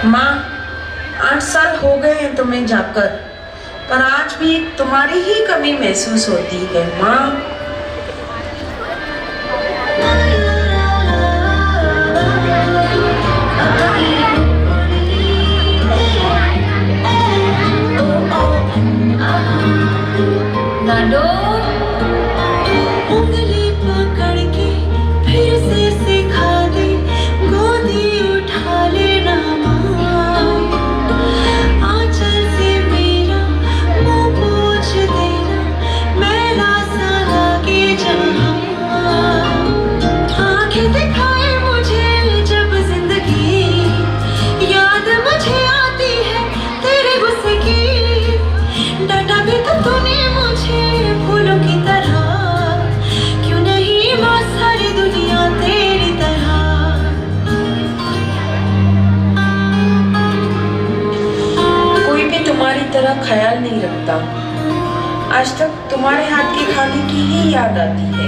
माँ, 8 साल हो गए हैं तुम्हें जाकर, पर आज भी तुम्हारी ही कमी महसूस होती है माँ। नाडो, उंगली पकड़ के फिर से सिखा दे, गोदी उठा लेना माँ। आंचल से मेरा मुंह पोंछ देना, मैला सा लागे जहाँ। आंखें दिखाए मुझे जब जिंदगी, याद मुझे आती है तेरे गुस्से की। डांटा भी तो तूने मुझे फूलों की तरह, क्यों नहीं माँ सारी दुनिया तेरी तरह। कोई भी तुम्हारी तरह ख्याल नहीं रखता। आज तक तुम्हारे हाथ के खाने की ही याद आती है।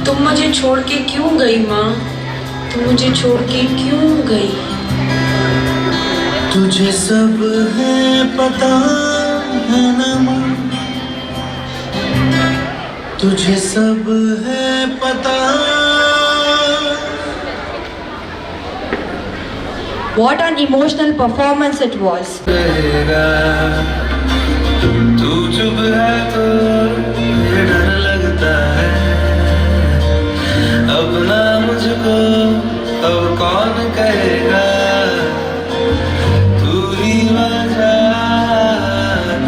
तुम मुझे छोड़ के क्यों गई माँ? तुम मुझे छोड़ के क्यों गई? तुझे सब है पता है ना माँ, तुझे सब है पता। What an emotional performance it was. तू चुप है तो ये डर लगता है, अपना मुझको अब कौन कहेगा। तू ही वजह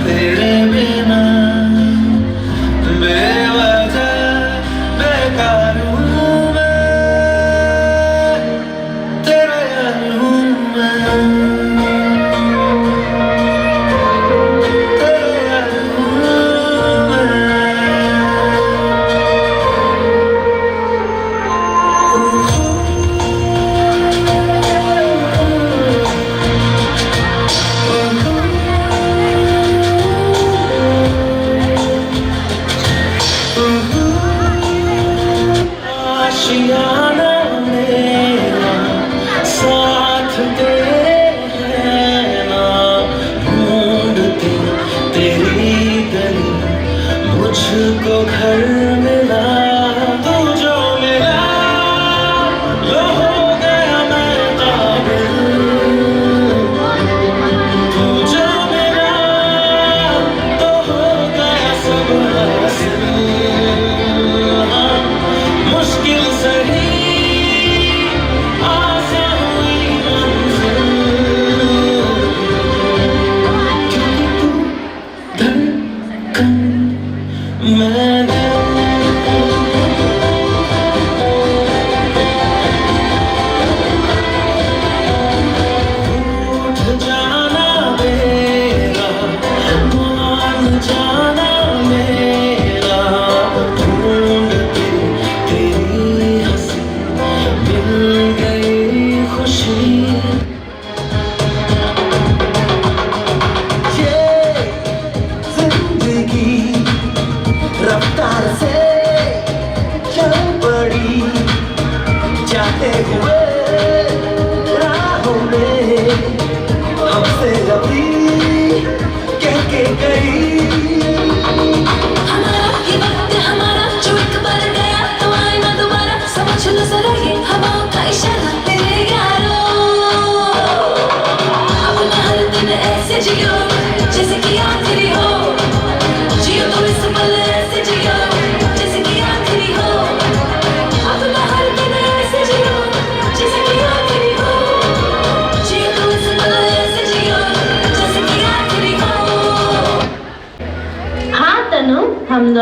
तेरे बिना बेवजह बेकार हूँ मैं, तेरा यार हूँ मैं, तेरा यार हूँ मैं। आशियाना मेरा साथ तेरे है ना, ढूंढती तेरी गली मुझको घर मिला। तू जो मिला लो हो गया मैं काबिल, तू जो मिला तो हो गया सब हासिल। मुश्किल सही आसान हुई मंजिल, क्योंकि तू धड़कन मैंने। रूठ जाना मेरा, मान जाना मेरा, ढूंढती तेरी हंसी मिल गई खुशी। ये जिंदगी रफ्तार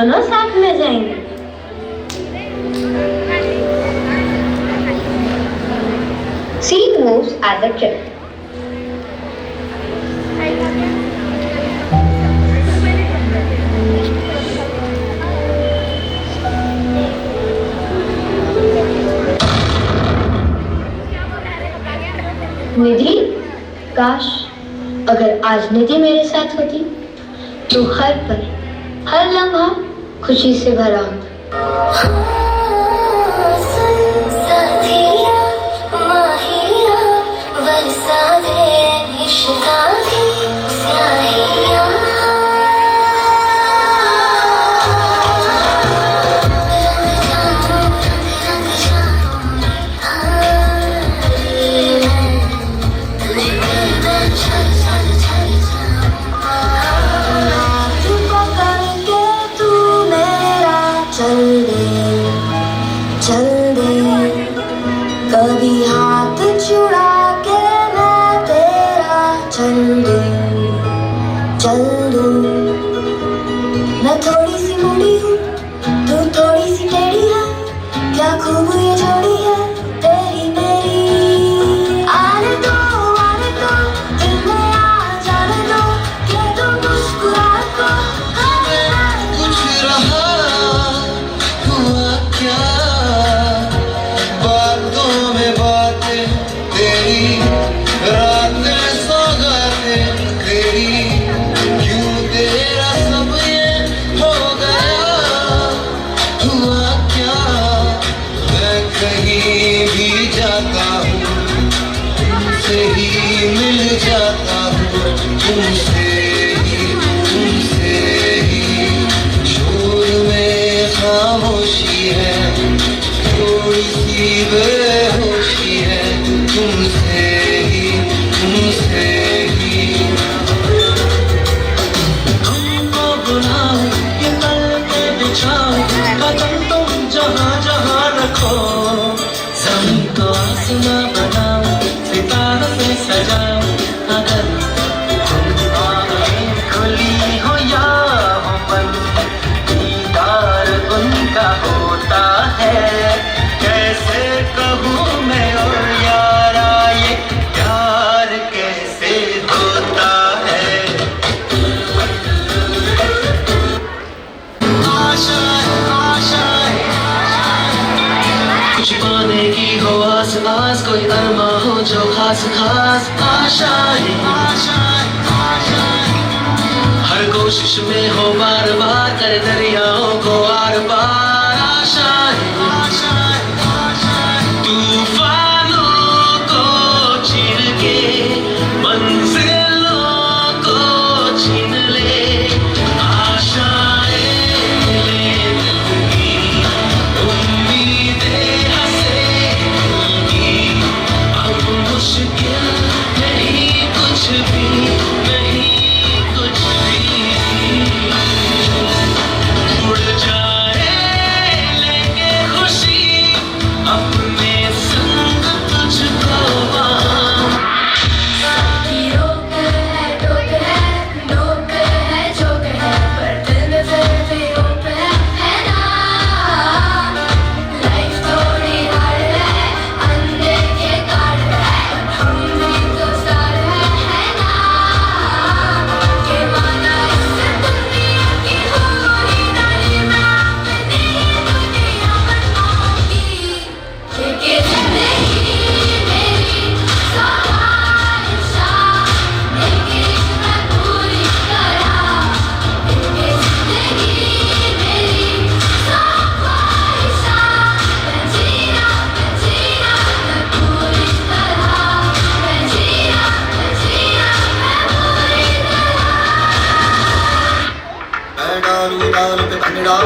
दोनों साथ में जाएंगे। Seat moves as a trip. निधि, काश अगर आज निधि मेरे साथ होती तो हर पल हर लम्हा खुशी से भरा होता। कभी हाथ छुड़ा के मैं तेरा चल दूं। मैं थोड़ी सी मुड़ी हूँ, तू थोड़ी सी टेढ़ी है, क्या खूब ये जोड़ी है तेरी मेरी। आने दो दिल में आ जाने दो, कि तू मुस्कुरा को कुछ रहा हुआ क्या, बातों में बातें तेरी, रातें सौगातें तेरी, क्यों तेरा सब ये हो गया। हुआ क्या, मैं कहीं भी जाता हूँ, तुमसे ही मिल जाता हूँ, तुमसे ही शोर में खामोशी है, थोड़ी सी बेहोशी है, तुमसे ही तुमको बुलाऊं, ये पल के बिछाऊं, कदम तुम जहाँ जहाँ रखो, ज़मीन को आसमां बनाऊं, सितारों से सजाऊं, अगर तुम आँखें खुली हो या हो बंद, दीदार उनका होता है। कैसे कहूँ मैं और यारा, ये प्यार कैसे होता है। कुछ पाने की हो आस आस, कोई अरमा हो जो खास खास आशाएं, हर कोशिश में हो बार बार, कर दरियाओं को आर पार आशाएं, तूफानों को चीर के मंजिलों को छीन ले, आशाएं ले दिल की, उम्मीदें हंसेंगी, अब मुश्किल नहीं कुछ भी, नहीं कुछ भी। उड़ जाए लेके खुशी, अपने संग तुझको वहाँ। रोक है टोक है चोक है, पर दिल में फिर भी होप है ना। लाइफ थोड़ी हार्ड है, अनदेखे कार्ड है, हम भी तो स्टार है ना। के माना इस दुनिया की पूरी तारीफ अपनी दुनिया बनाऊंगी, कि जिंदगी मेरी ख्वाहिशा, लेके मैं पूरी करा, कि जिंदगी मेरी ख्वाहिशा, मैं जीना मैं पूरी तरह, मैं जीना मैं पूरी तरह। मैं डालूं डाल पे पंडा,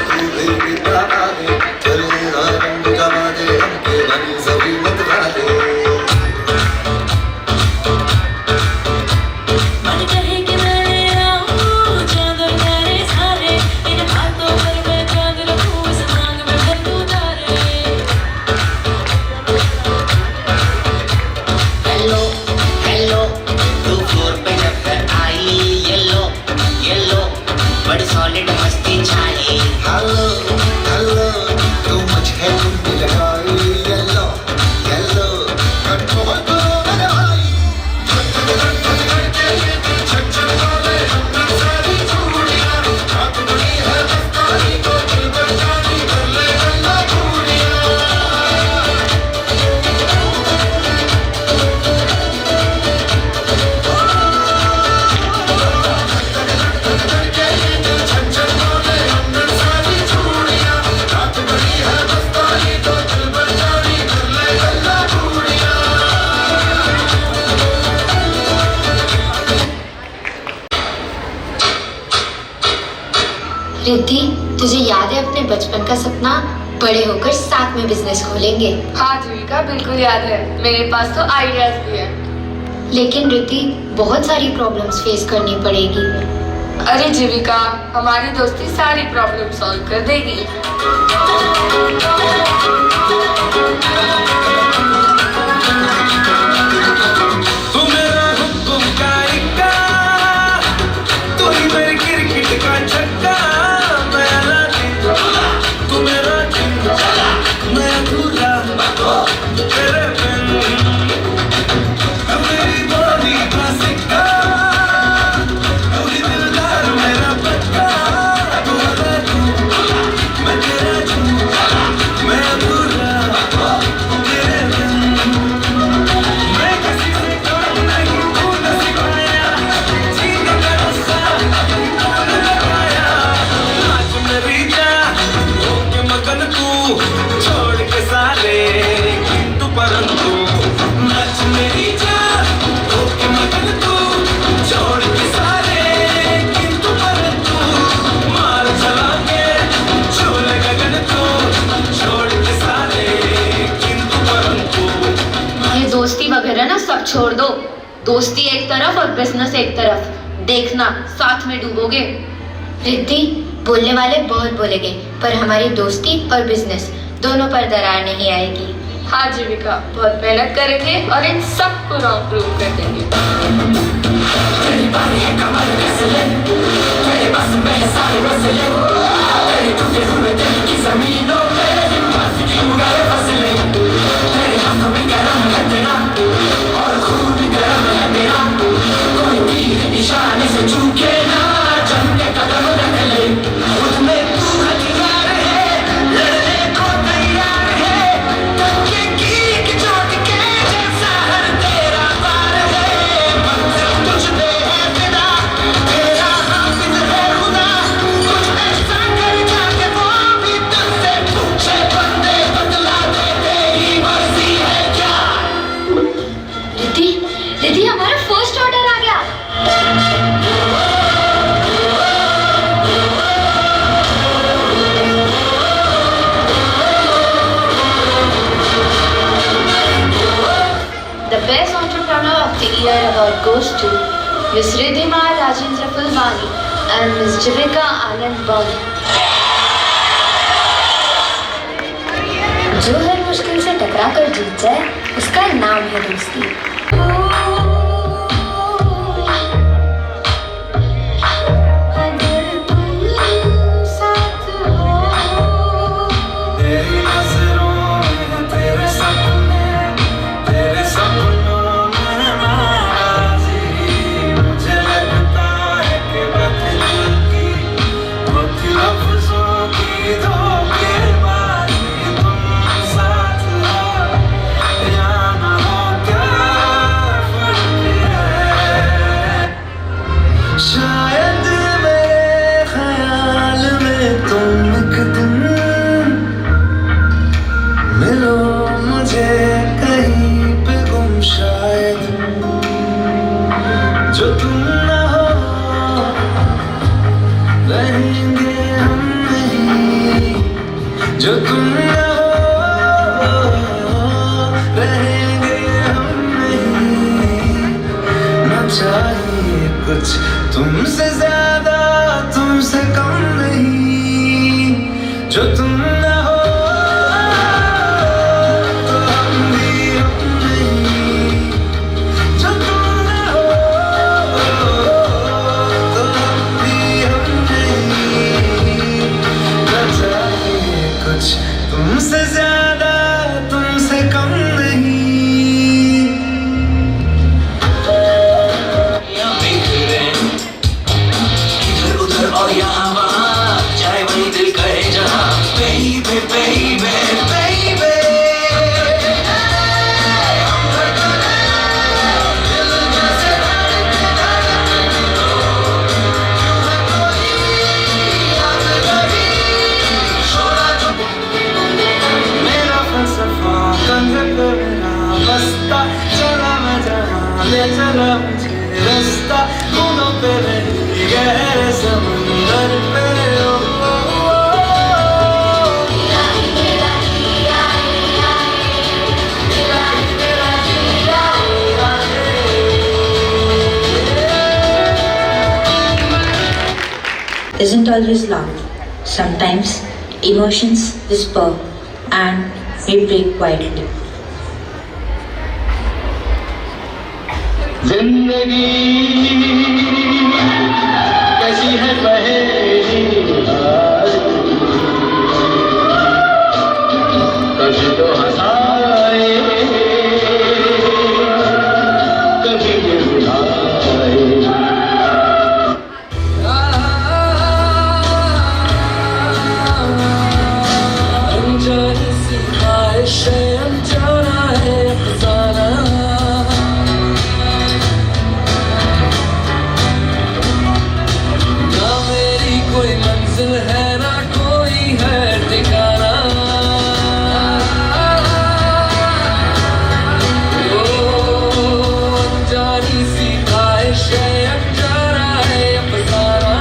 तू भी बता दे, चलेगा रंग जमा दे, हमके बनी सभी मत गा दे। मन कहे कि मैं आऊं, चांद तारे सारे, इन बातों पर मैं चांद रखूं, इस मांग में भर दूं तारे। हेलो हेलो, तू फ्लोर पे जब कर आई, येलो येलो, बड़ी सॉलिड मस्ती छाई, हेलो हेलो तू मुझे घूमने लगाई येलो येलो कंट्रोल करो मेरे भाई रिद्धि, तुझे याद है अपने बचपन का सपना? बड़े होकर साथ में बिजनेस खोलेंगे। हाँ जीविका, बिल्कुल याद है। मेरे पास तो आइडियाज भी है। लेकिन रिद्धि, बहुत सारी प्रॉब्लम्स फेस करनी पड़ेगी। अरे जीविका, हमारी दोस्ती सारी प्रॉब्लम सॉल्व कर देगी। सब छोड़ दो। दोस्ती एक तरफ और बिजनेस एक तरफ। देखना साथ में डूबोगे। रिद्धि, बोलने वाले बहुत बोलेंगे, पर हमारी दोस्ती और बिजनेस दोनों पर दरार नहीं आएगी। हाँ जीविका, बहुत मेहनत करेंगे और इन सबको रॉन्ग प्रूव कर देंगे। रिद्धि, हमारा फर्स्ट ऑर्डर आ गया। The best entrepreneur of the year award goes to Miss Riddhima Rajendra Fulwani and Miss Jivika Anand Bani. जो हर मुश्किल से टकरा कर जीत जाए, उसका नाम है दोस्ती। जो तुम न हो रहेंगे हम नहीं, न चाहिए कुछ तुमसे ज्यादा तुमसे कम नहीं। जो तुम न हो तो हम भी हम नहीं, जो तुम न हो तो हम भी हम नहीं। हमसे ज्यादा तुमसे कम नहीं। इधर उधर और यहाँ वहाँ जाए वही दिल कहे जहाँ baby baby baby। बसता चला मैं जहाँ ले चला मुझे रास्ता बूंदों पे रही गहरे समुंदर पे ओ, ओ, ओ, Isn't always loud. Sometimes emotions whisper and we break quietly. जिंदगी कैसी है पहेली, कभी तो हंसाए कभी रुलाए। अनजानी सी ख्वाहिशें अनजाना है खजाना। कोई मंजिल है ना कोई है ठिकाना। अनजानी सी ख्वाहिशें अनजाना है अफसाना।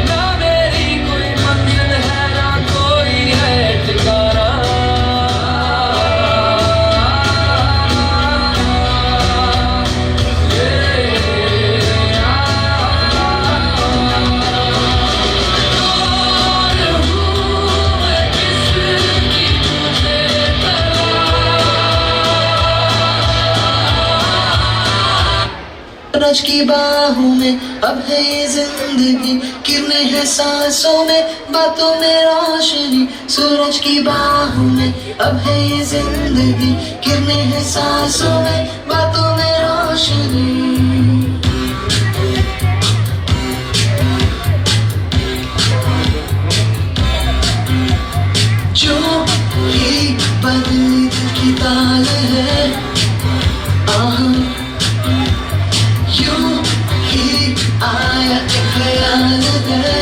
ना मेरी कोई मंजिल है ना कोई है ठिकाना। सूरज की बाहों में अब है ये जिंदगी, किरणें हैं सांसों में बातों में रोशनी। सूरज की बाहों में अब है ये जिंदगी, किरणें हैं सांसों में बातों में रोशनी। जो ही बदली की ताल है यूं ही आया एक ख्याल है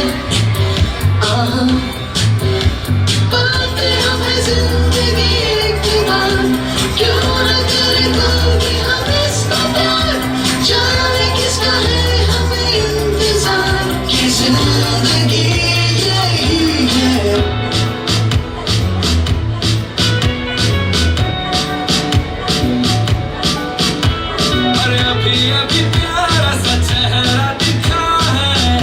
बातें हमें जिंदगी एक बार क्यों न करे कोई कि हम इसका प्यार जाने किसका है हमें इंतजार कि जिंदगी यही है। अभी प्यारा सा चेहरा दिखा है,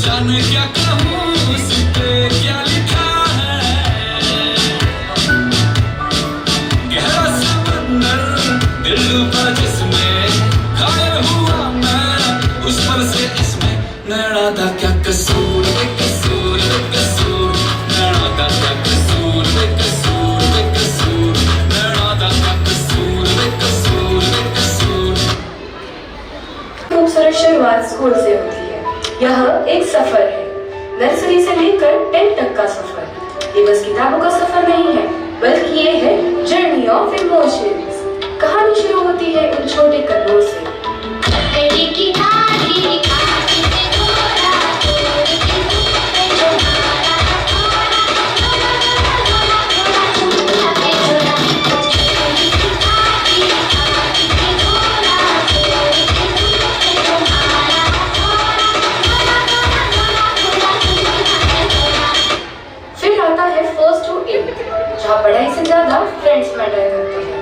जाने क्या कहूँ उस पे क्या लिखा है। गहरा समंदर दिल डूबा जिसमें घायल हुआ मैं उस पर से इसमें। नैना था क्या कसूर बेकसूर बेकसूर, नैना था क्या कसूर बेकसूर बेकसूर, नैना था क्या कसूर बेकसूर बेकसूर। खूबसूरत शुरुआत स्कूल से होती है। यह एक सफर है, नर्सरी से लेकर 10 तक का सफर। ये बस किताबों का सफर नहीं है, बल्कि ये है जर्नी ऑफ इमोशंस। कहानी शुरू होती है उन छोटे कदमों से। फिर आता है फर्स्ट टू 8, जहाँ पढ़ाई से ज्यादा फ्रेंड्स मैटर करते हैं।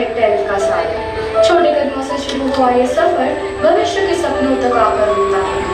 है 10th का साल। छोटे कदमों से शुरू हुआ ये सफर भविष्य के सपनों तक आकर रुकता है।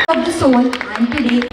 of the soul, and today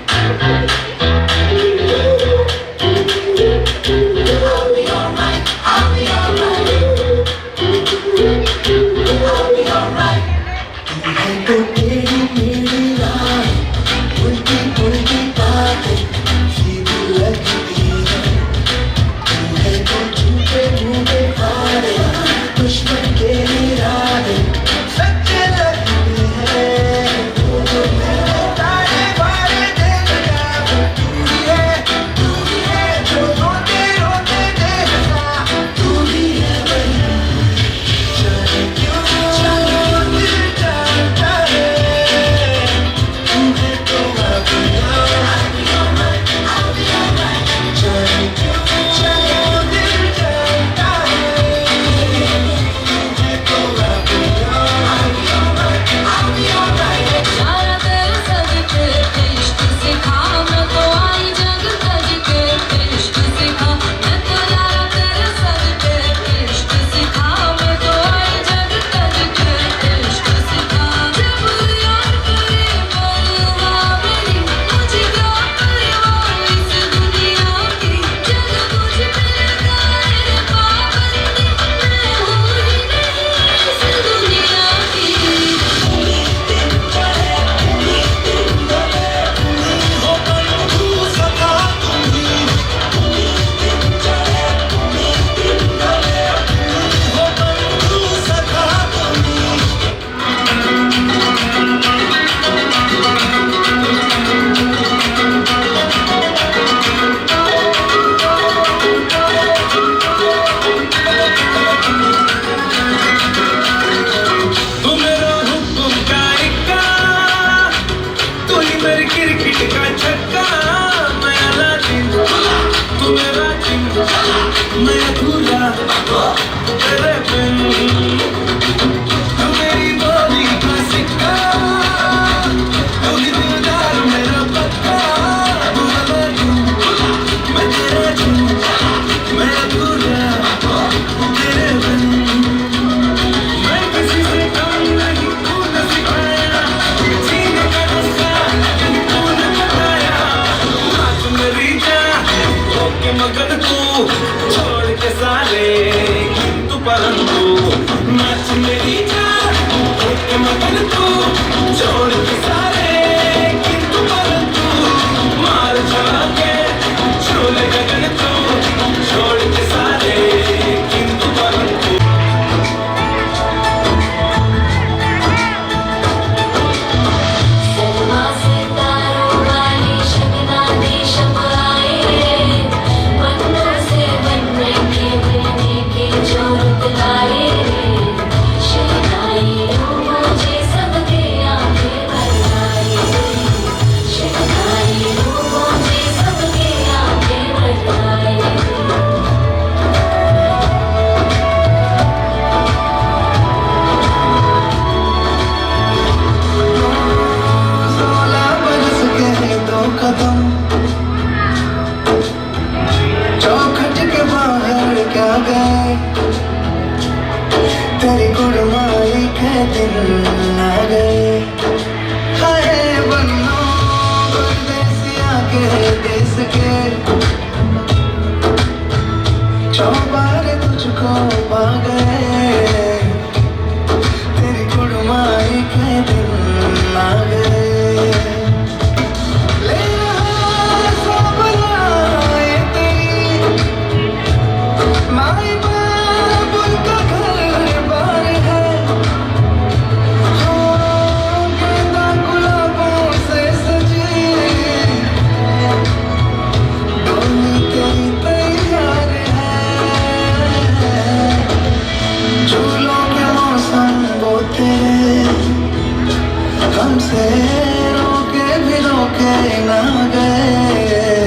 ना गए,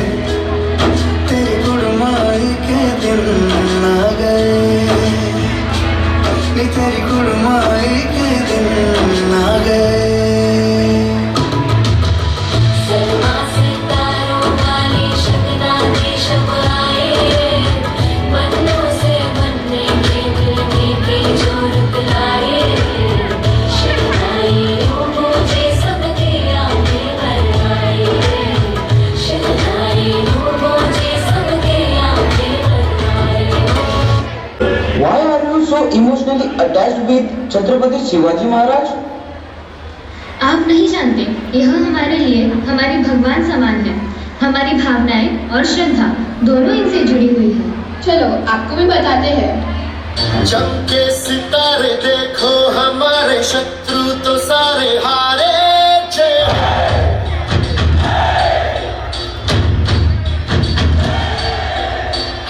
तेरी कुड़माई के दिन ना गए, नी तेरी कुड़माई के दिन ना गए। Why are you so emotionally attached with Chhatrapati Shivaji Maharaj? आप नहीं जानते, यह हमारे लिए हमारे भगवान समान है। हमारी भावनाएं और श्रद्धा दोनों इनसे जुड़ी हुई है। चलो आपको भी बताते हैं। चमके सितारे देखो, हमारे शत्रु तो सारे हारे।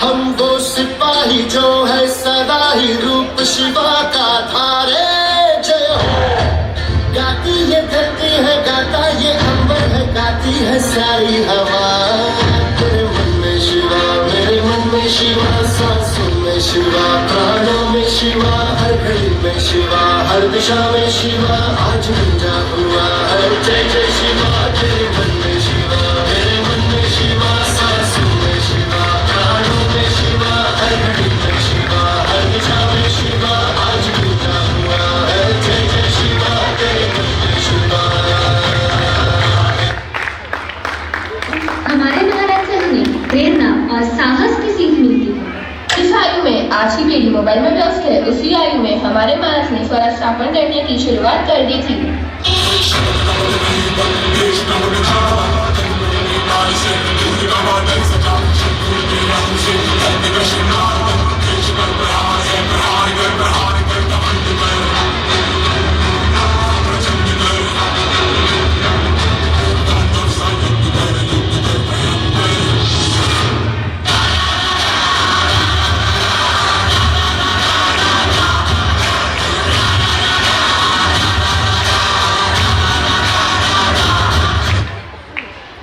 हम वो सिपाही जो है सदा ही रूप शिवा का धारे। जय हो। गाती ये धरती है, गाता ये अंबर है, गाती है सारी हवा। तेरे मन में शिवा, मेरे मन में शिवा, सांसों में शिवा, प्राणों में शिवा, हर घड़ी में शिवा, हर दिशा में शिवा, आज गुंजा हुआ है जय जय शिवा। तेरे मन में शिवा, मेरे मन में शिवा, सांसों में शिवा, प्राणों में शिवा, हर घड़ी में शिवा, हर दिशा में शिवा, आज गुंजा हुआ है जय जय शिवा। तेरे मन में शिवा। हमारे महाराज से हमें प्रेरणा और साहस की सीख मिलती है। जिस आयु में आज की पीढ़ी मोबाइल में व्यस्त है, उसी आयु में हमारे महाराज ने स्वराज स्थापन करने की शुरुआत कर दी थी।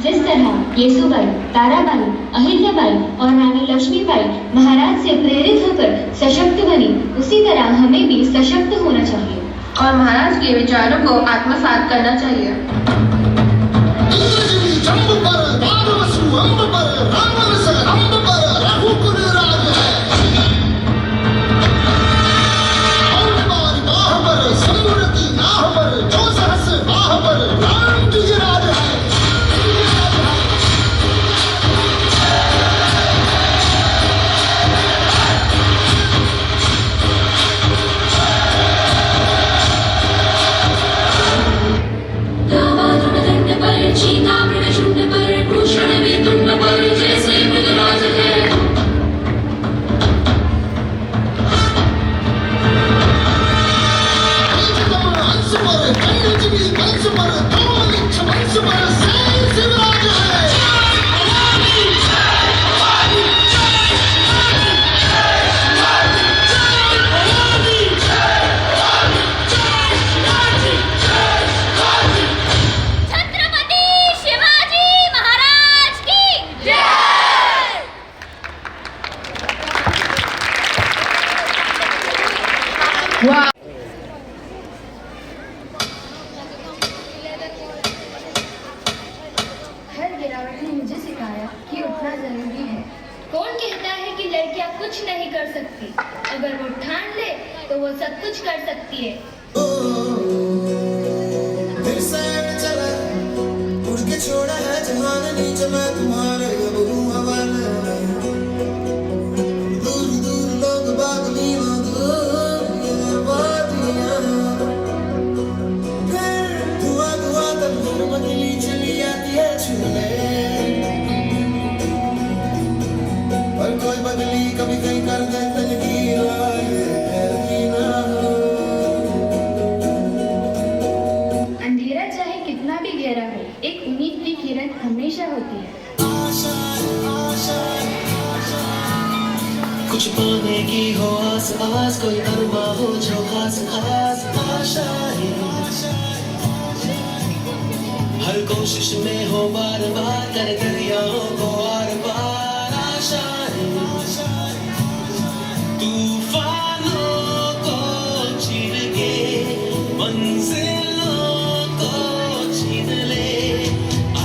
जिस तरह येसुबाई, ताराबाई, अहिल्याबाई और रानी लक्ष्मीबाई महाराज से प्रेरित होकर सशक्त बनी, उसी तरह हमें भी सशक्त होना चाहिए और महाराज के विचारों को आत्मसात करना चाहिए। हर गिरावट ने मुझे सिखाया कि उठना जरूरी है। कौन कहता है कि लड़कियां कुछ नहीं कर सकती? अगर वो ठान ले तो वो सब कुछ कर सकती है। फिर से चला उड़ के छोड़ा है जहान नीचे, मैं तुम्हारे अब हूँ हवाले। दूर दूर लोग बादलियां, दूर ये वादियां, फिर धुआं धुआं तक धूम मचली चली आती है छूने। पर कोई बदली कभी कहीं कर दे तकदीर, ये ना हो। अंधेरा चाहे कितना भी गहरा हो, एक उम्मीद की किरण हमेशा होती है। कुछ पाने की हो आस आस, कोई अरमा हो जो खास खास आशा है। हर कोशिश में हो बार बार कर दरियाओं को आर पार आशाएं तूफानों को चीर के मंजिलों को छीन ले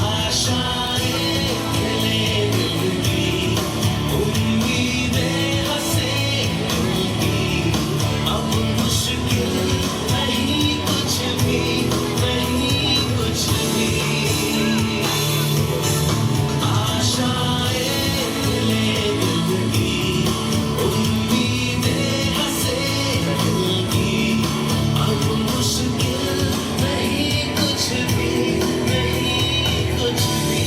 आशाएं खिले दिल की उम्मीदें हंसे दिल की अब मुश्किल नहीं कुछ भी नहीं कुछ भी आशाएं खिले दिल की उम्मीदें हंसे दिल की अब मुश्किल नहीं कुछ भी नहीं कुछ भी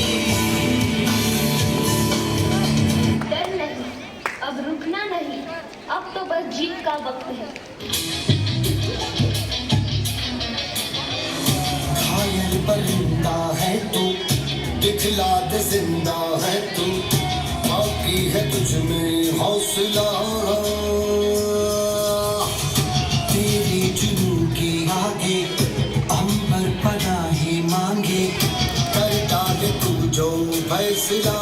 डर नहीं, अब रुकना नहीं, अब तो बस जीत का वक्त है। घायल परिंदा है तू दिखला दे जिंदा है तू बाकी है तुझ में हौसला तेरी जुनून की आगे अंबर पनाही मांगे कर डाले तू जो फैसला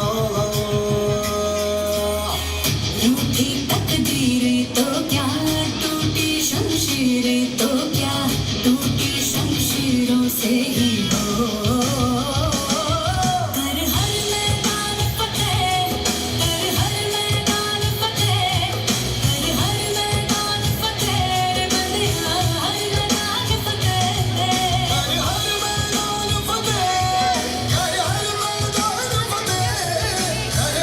रूठी तकदीर तो क्या टूटी शमशीर तो क्या टूटी शमशीरों से ही हो कर हर मैदान फतेह कर हर मैदान फतेह कर हर मैदान फतेह बंदिया हर मैदान फतेह हर मैदान फतेह हर मैदान फतेह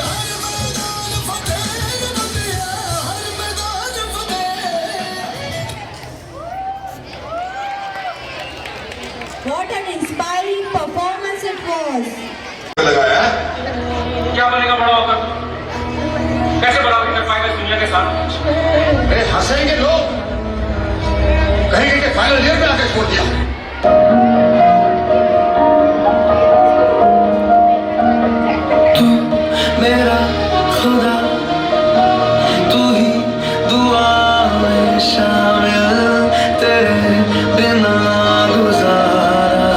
हर मैदान फतेह बंदिया हर मैदान फतेह What an inspiring performance it was. लगाया क्या बनेगा बड़ा होकर कैसे बराबरी कर पाएगा इस दुनिया के साथ अरे हंसेंगे लोग कहेंगे कि फाइनल ईयर में आके छोड़ दिया तू मेरा खुदा तू ही दुआ में शामिल तेरे बिना गुजारा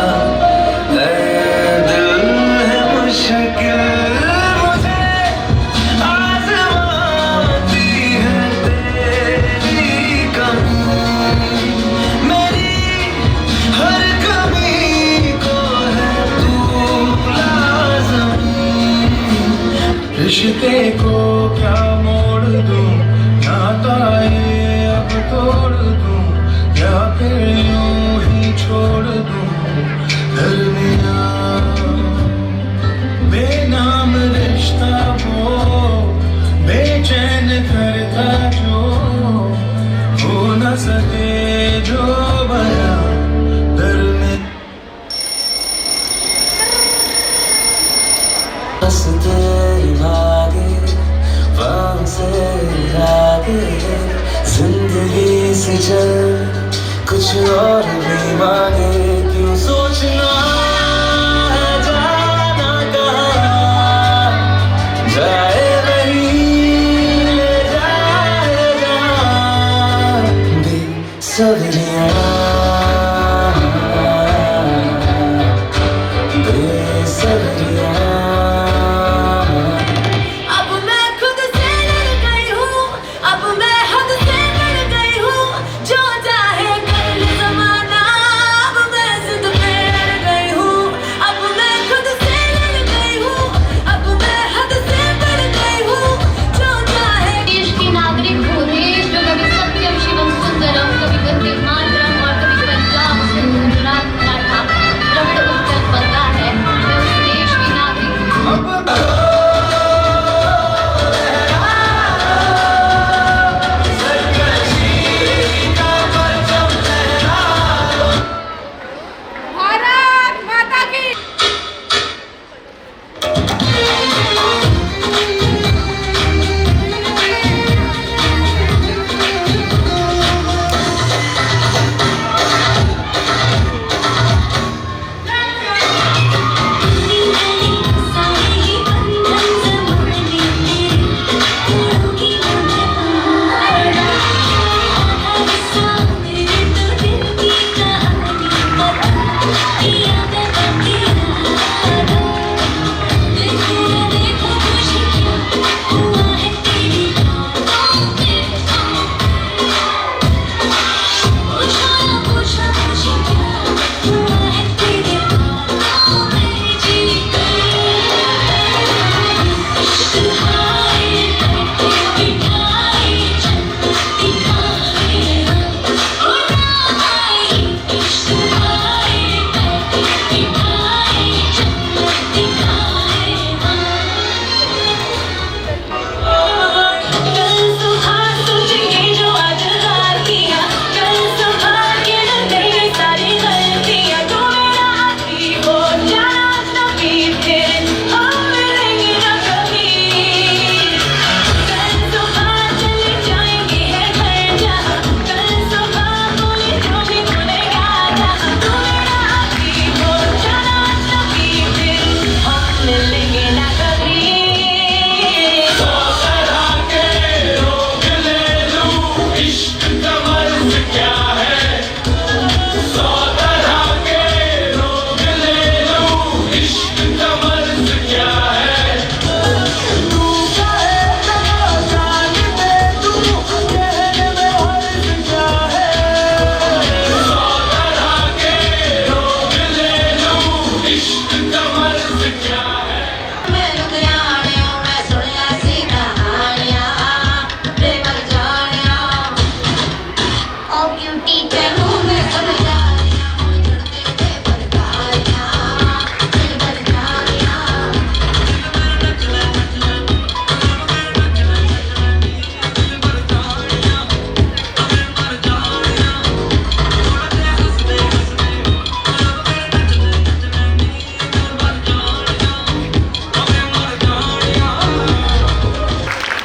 है दिल है मुश्किल मुझे आजमाती है तेरी कमी मेरी हर कमी को है तू लाज़मी रिश्ते को क्या मोड़ दूं नाता ये अब तोड़ दूं या फिर यूं ही छोड़ दूं दरमियां बेनाम रिश्ता वो बेचैन करता जो हो न सके जो बया दरमियां हंसते भागे वहाँ से आगे जिंदगी से चल कुछ और भी मांगे क्यों सोचना है जाना कहाँ जाए नहीं ले जाए जहाँ बेसब्रियाँ बेसब्रियाँ अब मैं खुद से लड़ गई हूँ अब मैं हद से लड़ गई हूँ जो चाहे कर ले ज़माना अब मैं जिद पे अड़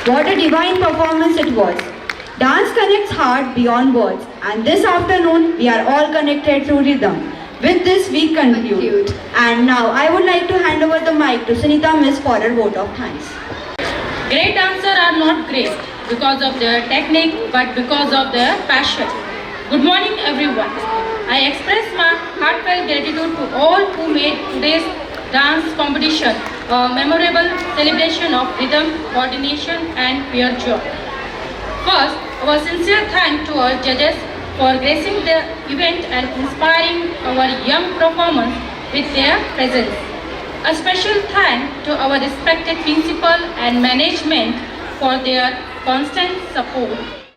What a divine performance it was. Dance connects heart beyond words, and this afternoon we are all connected through rhythm. With this we conclude. And now I would like to hand over the mic to Sunita Miss for her vote of thanks. Great dancers are not great because of their technique but because of their passion. Good morning everyone. I express my heartfelt gratitude to all who made today's dance competition a memorable celebration of rhythm, coordination and pure joy. First, our sincere thanks to our judges for gracing the event and inspiring our young performers with their presence. A special thank to our respected principal and management for their constant support.